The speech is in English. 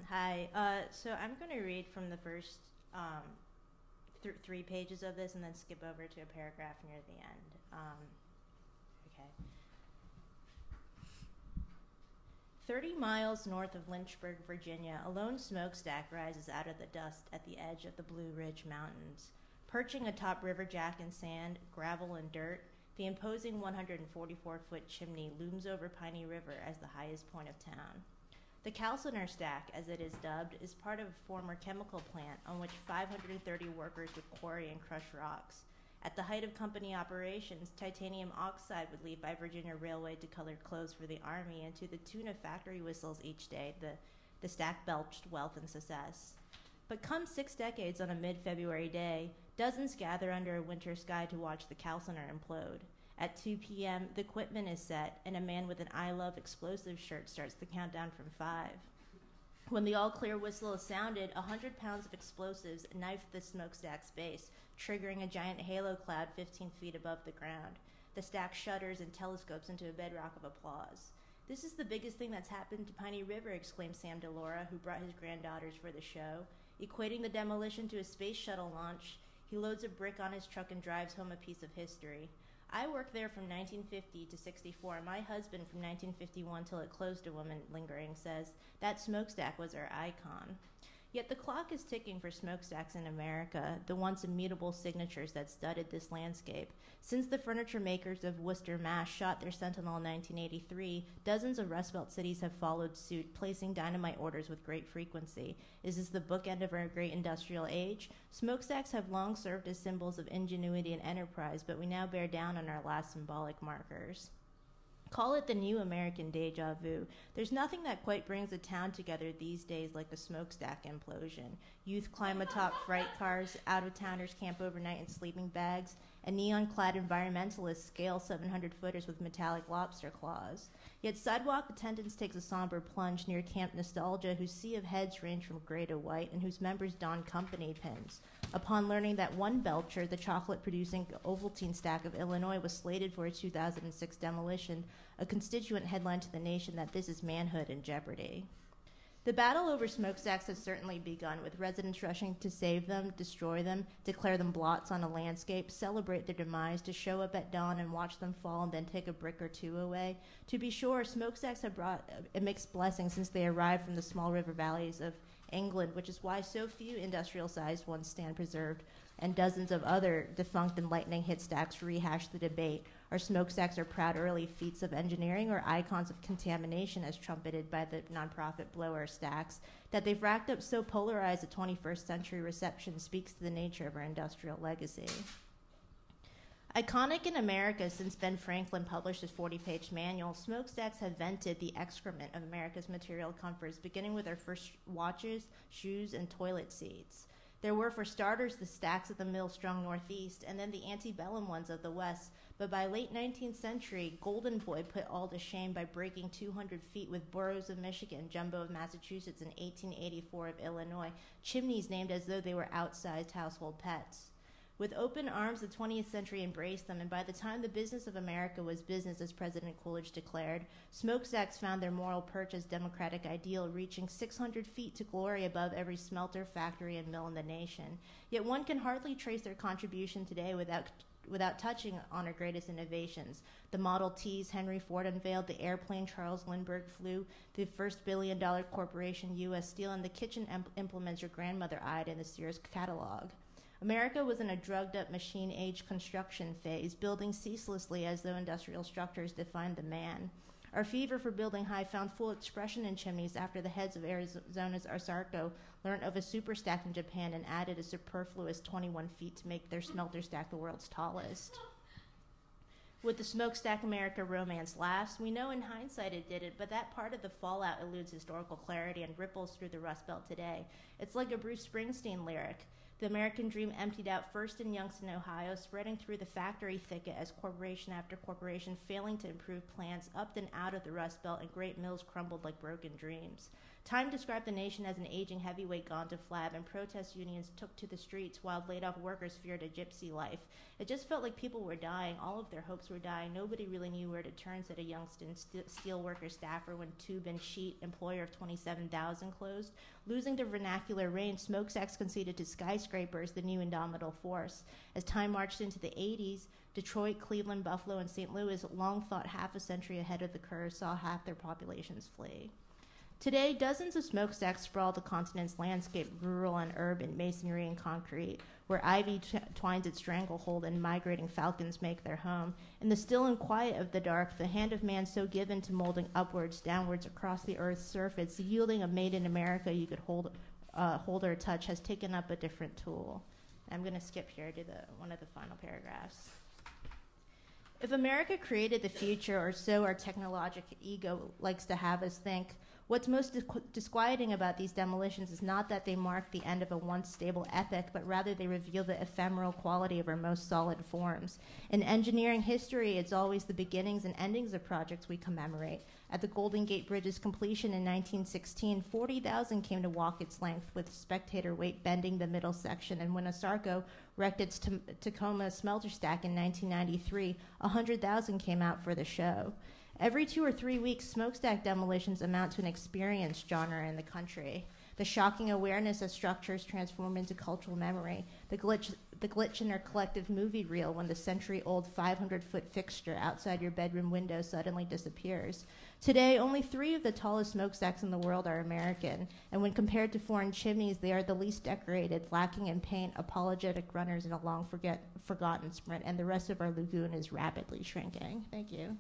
Hi. So I'm going to read from the first 3 pages of this and then skip over to a paragraph near the end. Okay. 30 miles north of Lynchburg, Virginia, a lone smokestack rises out of the dust at the edge of the Blue Ridge Mountains. Perching atop riverjack and sand, gravel and dirt, the imposing 144-foot chimney looms over Piney River as the highest point of town. The calciner stack, as it is dubbed, is part of a former chemical plant on which 530 workers would quarry and crush rocks. At the height of company operations, titanium oxide would leave by Virginia Railway to color clothes for the Army, and to the tune of factory whistles each day, the stack belched wealth and success. But come 6 decades on a mid-February day, dozens gather under a winter sky to watch the calciner implode. At 2 p.m., the equipment is set, and a man with an I Love Explosives shirt starts the countdown from 5. When the all-clear whistle is sounded, 100 pounds of explosives knife the smokestack's base, triggering a giant halo cloud 15 feet above the ground. The stack shudders and telescopes into a bedrock of applause. "This is the biggest thing that's happened to Piney River," exclaimed Sam DeLaura, who brought his granddaughters for the show. Equating the demolition to a space shuttle launch, he loads a brick on his truck and drives home a piece of history. "I worked there from 1950 to 64. My husband from 1951 till it closed," a woman lingering says. "That smokestack was our icon." Yet the clock is ticking for smokestacks in America, the once immutable signatures that studded this landscape. Since the furniture makers of Worcester, Mass. Shot their sentinel in 1983, dozens of Rust Belt cities have followed suit, placing dynamite orders with great frequency. Is this the bookend of our great industrial age? Smokestacks have long served as symbols of ingenuity and enterprise, but we now bear down on our last symbolic markers. Call it the new American deja vu. There's nothing that quite brings a town together these days like the smokestack implosion. Youth climb atop freight cars, out-of-towners camp overnight in sleeping bags, and neon-clad environmentalists scale 700-footers with metallic lobster claws. Yet sidewalk attendance takes a somber plunge near Camp Nostalgia, whose sea of heads range from gray to white and whose members don company pins. Upon learning that one Belcher, the chocolate-producing Ovaltine stack of Illinois, was slated for a 2006 demolition, a constituent headline to the nation that this is manhood in jeopardy. The battle over smokestacks has certainly begun, with residents rushing to save them, destroy them, declare them blots on a landscape, celebrate their demise, to show up at dawn and watch them fall and then take a brick or two away. To be sure, smokestacks have brought a mixed blessing since they arrived from the small river valleys of England, which is why so few industrial-sized ones stand preserved, and dozens of other defunct and lightning-hit stacks rehash the debate. Our smokestacks are proud early feats of engineering or icons of contamination, as trumpeted by the nonprofit blower stacks. That they've racked up so polarized a 21st century reception speaks to the nature of our industrial legacy. Iconic in America since Ben Franklin published his 40-page manual, smokestacks have vented the excrement of America's material comforts, beginning with our first watches, shoes, and toilet seats. There were, for starters, the stacks of the mill-strung Northeast, and then the antebellum ones of the West. But by late 19th century, Golden Boy put all to shame by breaking 200 feet with Burroughs of Michigan, Jumbo of Massachusetts, and 1884 of Illinois, chimneys named as though they were outsized household pets. With open arms, the 20th century embraced them, and by the time the business of America was business, as President Coolidge declared, smokestacks found their moral perch as democratic ideal, reaching 600 feet to glory above every smelter, factory, and mill in the nation. Yet one can hardly trace their contribution today without touching on our greatest innovations. The Model Ts Henry Ford unveiled, the airplane Charles Lindbergh flew, the first billion-dollar corporation U.S. Steel, and the kitchen implements your grandmother eyed in the Sears catalog. America was in a drugged-up machine-age construction phase, building ceaselessly as though industrial structures defined the man. Our fever for building high found full expression in chimneys after the heads of Arizona's Arsarco learned of a superstack in Japan and added a superfluous 21 feet to make their smelter stack the world's tallest. Would the smokestack America romance last? We know in hindsight it didn't, but that part of the fallout eludes historical clarity and ripples through the Rust Belt today. It's like a Bruce Springsteen lyric. The American dream emptied out first in Youngstown, Ohio, spreading through the factory thicket as corporation after corporation, failing to improve plants, upped and out of the Rust Belt, and great mills crumbled like broken dreams. Time described the nation as an aging heavyweight gone to flab, and protest unions took to the streets while laid-off workers feared a gypsy life. It just felt like people were dying. All of their hopes were dying. Nobody really knew where to turn, said a Youngston steelworker staffer when Tube and Sheet, employer of 27,000, closed. Losing their vernacular range, smokestacks conceded to skyscrapers, the new indomitable force. As time marched into the 80s, Detroit, Cleveland, Buffalo, and St. Louis, long thought half a century ahead of the curve, saw half their populations flee. Today, dozens of smokestacks sprawl the continent's landscape, rural and urban, masonry and concrete, where ivy twines its stranglehold and migrating falcons make their home. In the still and quiet of the dark, the hand of man so given to molding upwards, downwards across the earth's surface, yielding a made in America you could hold or touch, has taken up a different tool. I'm going to skip here to one of the final paragraphs. If America created the future, or so our technological ego likes to have us think, what's most disquieting about these demolitions is not that they mark the end of a once stable epoch, but rather they reveal the ephemeral quality of our most solid forms. In engineering history, it's always the beginnings and endings of projects we commemorate. At the Golden Gate Bridge's completion in 1916, 40,000 came to walk its length, with spectator weight bending the middle section, and when Asarco wrecked its Tacoma smelter stack in 1993, 100,000 came out for the show. Every 2 or 3 weeks, smokestack demolitions amount to an experience genre in the country. The shocking awareness of structures transform into cultural memory. The glitch in our collective movie reel when the century-old 500-foot fixture outside your bedroom window suddenly disappears. Today, only 3 of the tallest smokestacks in the world are American, and when compared to foreign chimneys, they are the least decorated, lacking in paint, apologetic runners in a long forgotten sprint, and the rest of our lagoon is rapidly shrinking. Thank you.